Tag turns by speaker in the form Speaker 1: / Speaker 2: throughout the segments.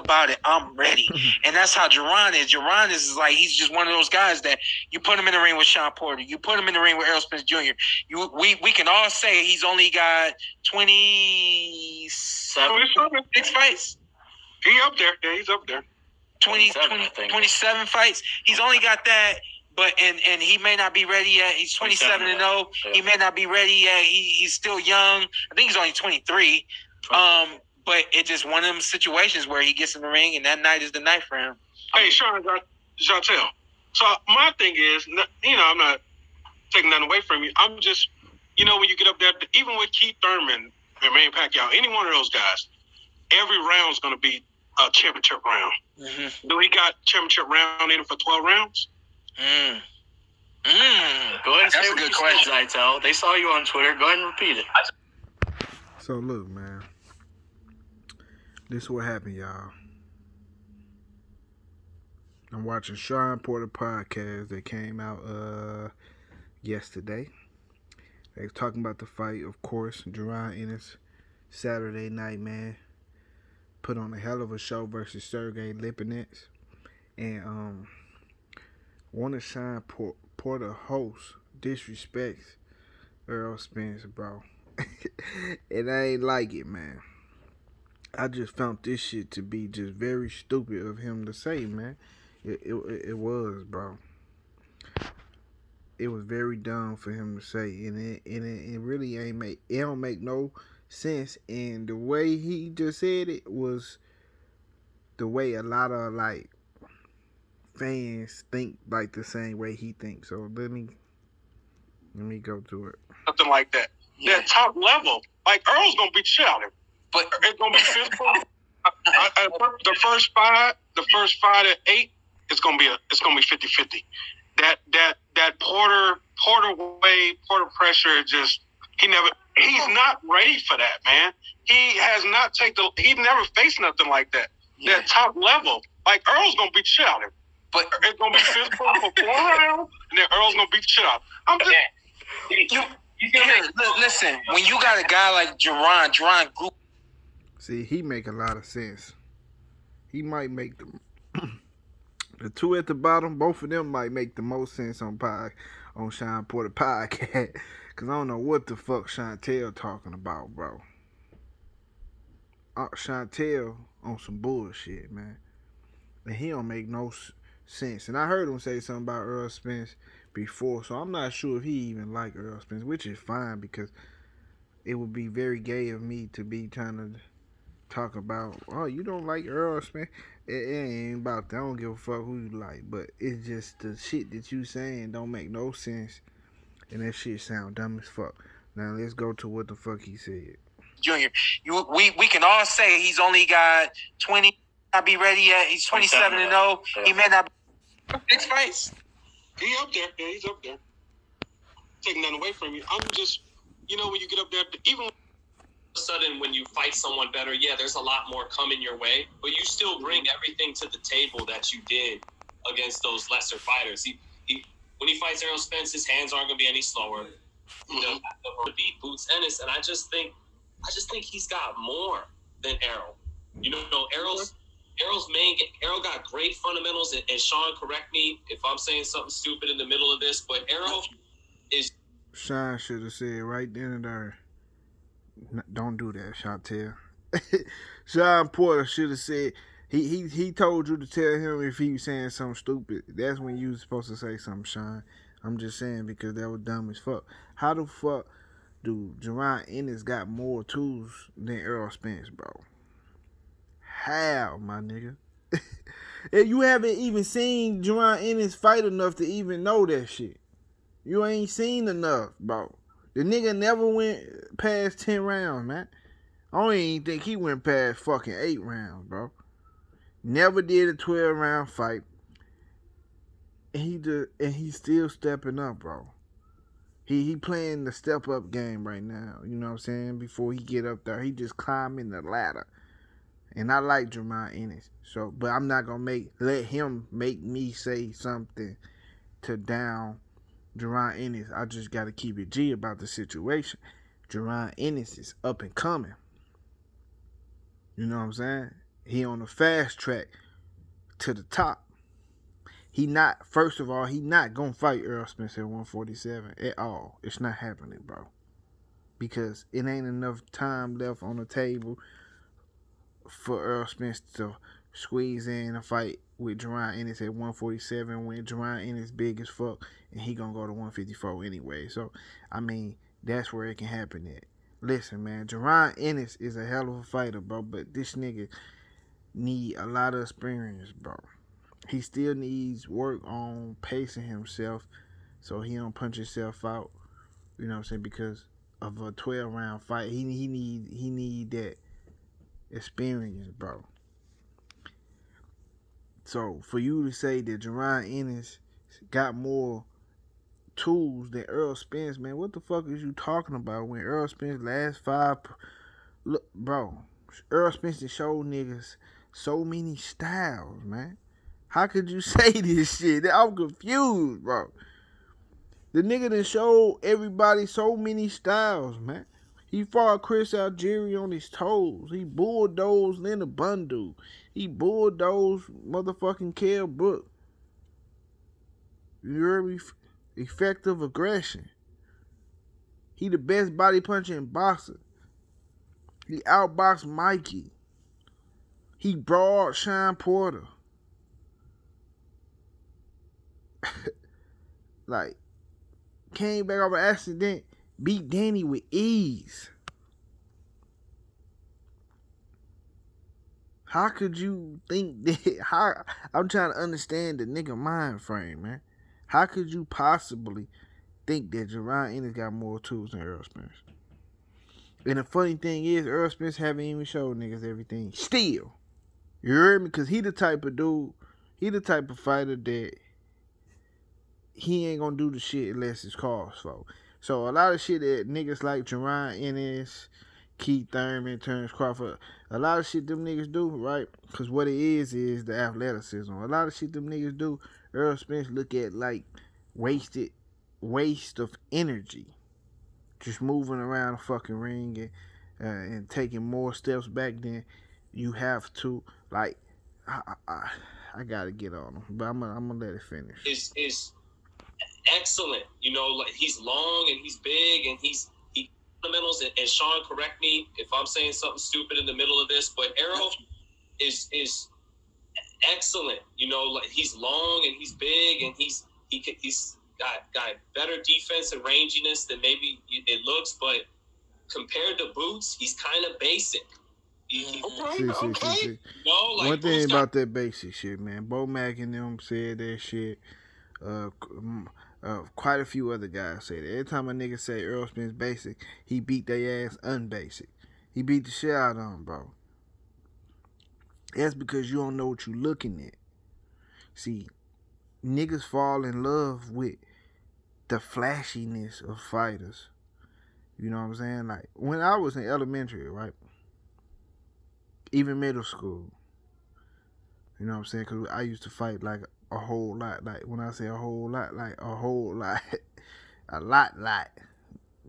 Speaker 1: about it. I'm ready. And that's how Jaron is. Jaron is like, he's just one of those guys that you put him in the ring with Shawn Porter. You put him in the ring with Errol Spence Jr. We can all say he's only got 26 fights.
Speaker 2: He up there. Yeah, he's up there.
Speaker 1: 27 fights. He's only got that. But and he may not be ready yet. He's 27-0. Yeah. He may not be ready yet. He's still young. I think he's only 23. But it's just one of them situations where he gets in the ring and that night is the night for him.
Speaker 2: Hey, Shawn, Jantel. So my thing is, I'm not taking nothing away from you. I'm just, when you get up there, even with Keith Thurman and Manny Pacquiao, any one of those guys, every round's going to be a championship round. Mm-hmm. Do he got championship round in it for 12 rounds?
Speaker 3: Go ahead and say a good question, Zytel. They saw you on Twitter. Go ahead and repeat it.
Speaker 4: So look, man. This is what happened, y'all. I'm watching Shawn Porter podcast that came out yesterday. They was talking about the fight, of course. Jaron Ennis, Saturday night, man. Put on a hell of a show versus Sergey Lipinets. And one of Shawn Porter hosts disrespects Errol Spence, bro. And I ain't like it, man. I just found this shit to be just very stupid of him to say, man. It was, bro. It was very dumb for him to say, and it really don't make no sense. And the way he just said it was the way a lot of like fans think like the same way he thinks. So let me go to it.
Speaker 2: Something like that. Yeah. That top level, like Earl's gonna beat shit out of him. But it's gonna be physical. The first fight at 8, it's gonna be 50-50. That Porter pressure just he's not ready for that, man. He's never faced nothing like that. Yeah. That top level, like Earl's gonna beat shit out of him. But it's gonna be physical for 4 rounds, and then Earl's gonna beat shit out.
Speaker 1: Listen, when you got a guy like Jaron grew.
Speaker 4: See, he make a lot of sense. He might make the two at the bottom, both of them might make the most sense on Shawn Porter podcast. Cause I don't know what the fuck Chantel talking about, bro. Chantel on some bullshit, man. And he don't make no sense. And I heard him say something about Errol Spence before, so I'm not sure if he even like Errol Spence, which is fine because it would be very gay of me to be trying to talk about, oh, you don't like Errol Spence? It ain't about that. I don't give a fuck who you like, but it's just the shit that you saying don't make no sense, and that shit sound dumb as fuck. Now let's go to what the fuck he said.
Speaker 1: Junior, we can all say he's only got 20. Not be ready yet. He's 27-0. He may not be 6 fights.
Speaker 2: He up there. Yeah, he's up there. Taking that away from you. I'm just, when you get up there, even all of
Speaker 5: a sudden when you fight someone better, yeah, there's a lot more coming your way, but you still bring everything to the table that you did against those lesser fighters. When he fights Errol Spence, his hands aren't going to be any slower. To beat Boots Ennis, and I just think he's got more than Errol. Errol got great fundamentals, and Shawn, correct me if I'm saying something stupid in the middle of this, but Errol is.
Speaker 4: Shawn should have said right then and there, don't do that, Chantel. Shawn Porter should have said, he told you to tell him if he was saying something stupid. That's when you was supposed to say something, Shawn. I'm just saying because that was dumb as fuck. How the fuck do Jaron Ennis got more tools than Errol Spence, bro? How, my nigga? And you haven't even seen Jaron Ennis fight enough to even know that shit. You ain't seen enough, bro. The nigga never went past 10 rounds, man. I don't even think he went past fucking 8 rounds, bro. Never did a 12-round fight. And he's still stepping up, bro. He playing the step-up game right now. You know what I'm saying? Before he get up there, he just climbing the ladder. And I like Jaron Ennis. So, but I'm not gonna let him make me say something to down Jaron Ennis. I just gotta keep it G about the situation. Jaron Ennis is up and coming. You know what I'm saying? He on the fast track to the top. First of all, he not gonna fight Errol Spence at 147 at all. It's not happening, bro. Because it ain't enough time left on the table for Errol Spence to squeeze in a fight with Jaron Ennis at 147 when Jaron Ennis big as fuck and he gonna go to 154 anyway. So, I mean, that's where it can happen at. Listen, man, Jaron Ennis is a hell of a fighter, bro, but this nigga need a lot of experience, bro. He still needs work on pacing himself so he don't punch himself out. You know what I'm saying? Because of a 12-round fight, he need that experience, bro. So for you to say that Jaron Ennis got more tools than Errol Spence, man, what the fuck is you talking about? When Errol Spence last 5, look, bro, Errol Spence showed niggas so many styles, man. How could you say this shit? I'm confused, bro. The nigga done showed everybody so many styles, man. He fought Chris Algieri on his toes. He bulldozed Linda Bundu. He bulldozed motherfucking Kell Brook. You heard me? Effective aggression. He the best body puncher in boxing. He outboxed Mikey. He brawled Shawn Porter. Like, came back off an accident, beat Danny with ease. How could you think that? I'm trying to understand the nigga mind frame, man. How could you possibly think that Jaron Ennis got more tools than Errol Spence? And the funny thing is, Errol Spence haven't even showed niggas everything. Still. You heard me? Because he the type of dude, he the type of fighter that he ain't gonna do the shit unless it's called for. So a lot of shit that niggas like Jaron Ennis, Keith Thurman, Terrence Crawford, a lot of shit them niggas do, right? Because what it is the athleticism. A lot of shit them niggas do, Errol Spence look at like waste of energy. Just moving around the fucking ring and taking more steps back than you have to. Like, I gotta get on him, but I'm gonna let it finish.
Speaker 5: Is excellent. You know, like he's long and he's big and he fundamentals. And Shawn, correct me if I'm saying something stupid in the middle of this, but Errol is excellent. You know, like he's long and he's big and he's got better defense and ranginess than maybe it looks, but compared to Boots, he's kind of basic.
Speaker 4: See.
Speaker 5: You know, like
Speaker 4: one thing about that basic shit, man. Bo Mack and them said that shit. Quite a few other guys say that. Every time a nigga say Errol Spence basic, he beat their ass unbasic. He beat the shit out of them, bro. That's because you don't know what you looking at. See, niggas fall in love with the flashiness of fighters. You know what I'm saying? Like, when I was in elementary, right? Even middle school. You know what I'm saying? Because I used to fight like a whole lot. Like, when I say a whole lot, like a whole lot. A lot.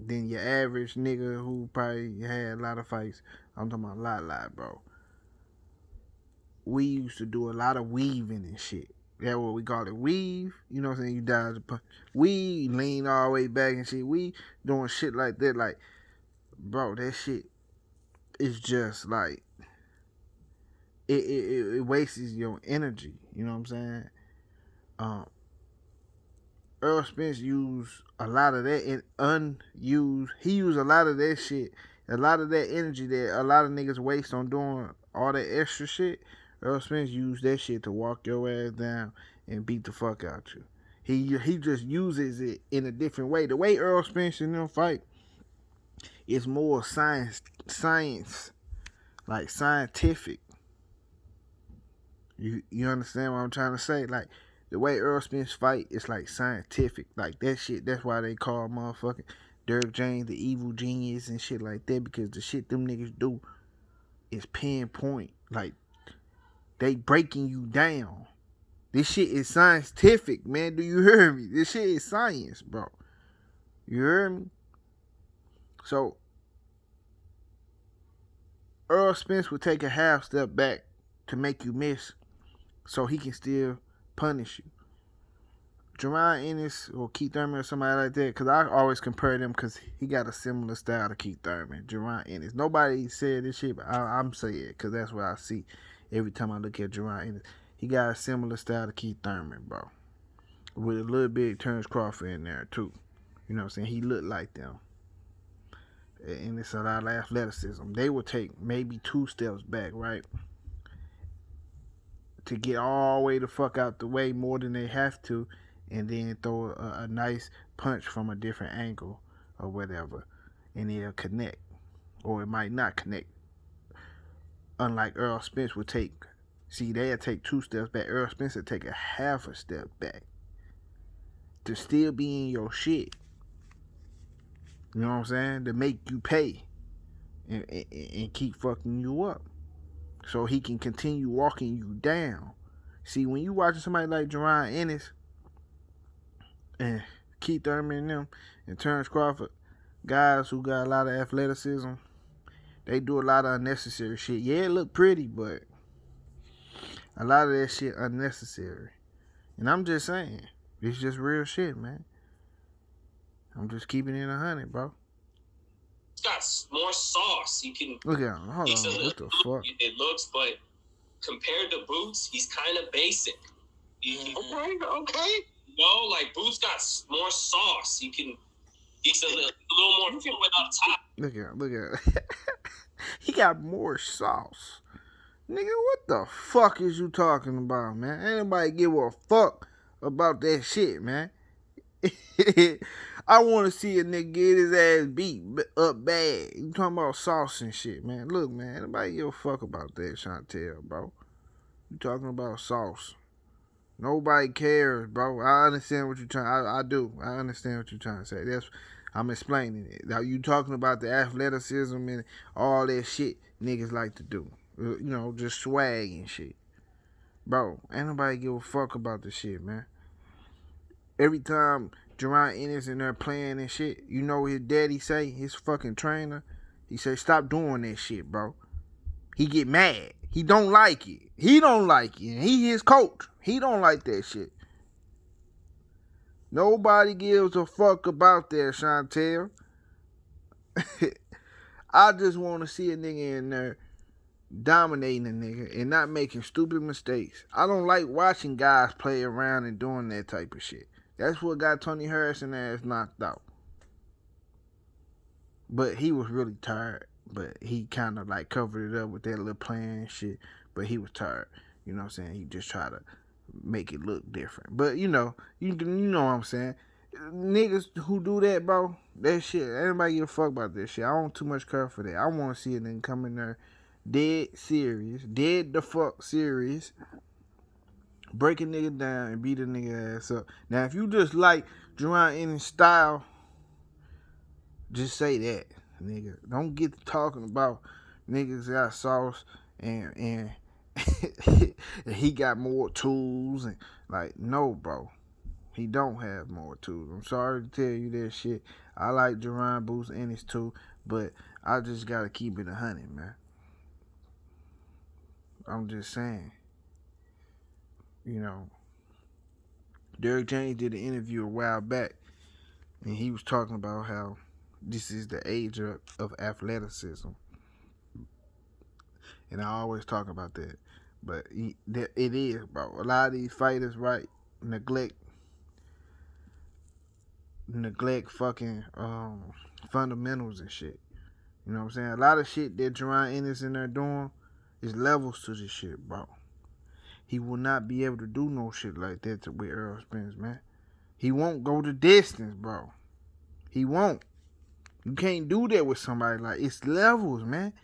Speaker 4: Than your average nigga who probably had a lot of fights. I'm talking about a lot, bro. We used to do a lot of weaving and shit. That's what we call it, weave. You know what I'm saying? You dodge the punch. We lean all the way back and shit. We doing shit like that. Like, bro, that shit is just like, it wastes your energy. You know what I'm saying? Errol Spence used a lot of that and unused. He used a lot of that shit, a lot of that energy that a lot of niggas waste on doing all that extra shit. Errol Spence used that shit to walk your ass down and beat the fuck out you. He just uses it in a different way. The way Errol Spence and them fight is more science, like scientific. You understand what I'm trying to say? Like, the way Errol Spence fight is like scientific. Like, that shit, that's why they call motherfucking Derrick James the evil genius and shit like that, because the shit them niggas do is pinpoint. Like, they breaking you down. This shit is scientific, man. Do you hear me? This shit is science, bro. You hear me? So, Errol Spence would take a half step back to make you miss so he can still punish you. Jaron Ennis or Keith Thurman or somebody like that, because I always compare them because he got a similar style to Keith Thurman. Jaron Ennis. Nobody said this shit, but I'm saying it because that's what I see every time I look at Jaron Ennis. He got a similar style to Keith Thurman, bro. With a little bit of Terrence Crawford in there, too. You know what I'm saying? He looked like them. And it's a lot of athleticism. They will take maybe 2 steps back, right? To get all the way the fuck out the way more than they have to, and then throw a nice punch from a different angle or whatever, and it'll connect. Or it might not connect. Unlike Errol Spence would take, they'll take 2 steps back. Errol Spence would take a half a step back to still be in your shit. You know what I'm saying? To make you pay and keep fucking you up. So he can continue walking you down. See, when you watching somebody like Jaron Ennis and Keith Thurman and them and Terrence Crawford, guys who got a lot of athleticism, they do a lot of unnecessary shit. Yeah, it look pretty, but a lot of that shit unnecessary. And I'm just saying, it's just real shit, man. I'm just keeping it 100, bro.
Speaker 5: It's got more sauce. You can
Speaker 4: look at him. Hold on. What the fuck?
Speaker 5: It looks, but compared to Boots, he's kind of basic. Okay. No, like Boots got more sauce. He's a little more fluid up top.
Speaker 4: Look at him. He got more sauce. Nigga, what the fuck is you talking about, man? Ain't nobody give a fuck about that shit, man. I want to see a nigga get his ass beat up bad. You talking about sauce and shit, man. Look, man, ain't nobody give a fuck about that, Chantel, bro. You talking about sauce. Nobody cares, bro. I understand what you're trying. I do. I understand what you're trying to say. I'm explaining it. Now you talking about the athleticism and all that shit niggas like to do. You know, just swag and shit. Bro, ain't nobody give a fuck about the shit, man. Every time Jaron Ennis in there playing and shit, you know what his daddy say, his fucking trainer? He say, stop doing that shit, bro. He get mad. He don't like it. He don't like it. And he his coach. He don't like that shit. Nobody gives a fuck about that, Chantel. I just want to see a nigga in there dominating a nigga and not making stupid mistakes. I don't like watching guys play around and doing that type of shit. That's what got Tony Harrison ass knocked out. But he was really tired. But he kind of like covered it up with that little playing and shit. But he was tired. You know what I'm saying? He just tried to make it look different. But you know what I'm saying. Niggas who do that, bro, that shit, everybody give a fuck about that shit. I don't too much care for that. I want to see a nigga come in there dead the fuck serious, break a nigga down and beat a nigga ass up. Now, if you just like Jaron Ennis' style, just say that, nigga. Don't get to talking about niggas got sauce and he got more tools and like, no, bro. He don't have more tools. I'm sorry to tell you that shit. I like Jaron Boots Ennis too, but I just gotta keep it 100, man. I'm just saying. You know, Derrick James did an interview a while back, and he was talking about how this is the age of athleticism. And I always talk about that. But it is, bro. A lot of these fighters, right, neglect fucking fundamentals and shit. You know what I'm saying? A lot of shit that Jaron Ennis in there doing is levels to this shit, bro. He will not be able to do no shit like that with Errol Spence, man. He won't go the distance, bro. He won't. You can't do that with somebody like it's levels, man.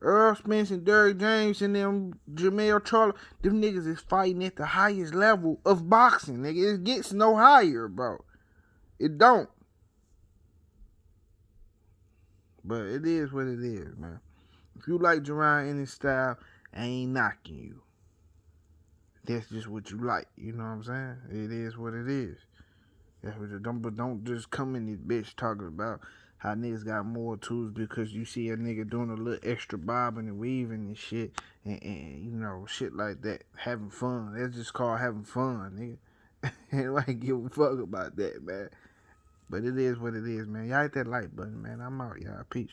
Speaker 4: Errol Spence and Derrick James and them Jermell Charlo, them niggas is fighting at the highest level of boxing, nigga. It gets no higher, bro. It don't. But it is what it is, man. If you like Jaron Ennis style, I ain't knocking you. That's just what you like. You know what I'm saying? It is what it is. That's what but don't just come in this bitch talking about how niggas got more tools because you see a nigga doing a little extra bobbing and weaving and shit and you know, shit like that. Having fun. That's just called having fun, nigga. Anybody give a fuck about that, man. But it is what it is, man. Y'all hit that like button, man. I'm out, y'all. Peace.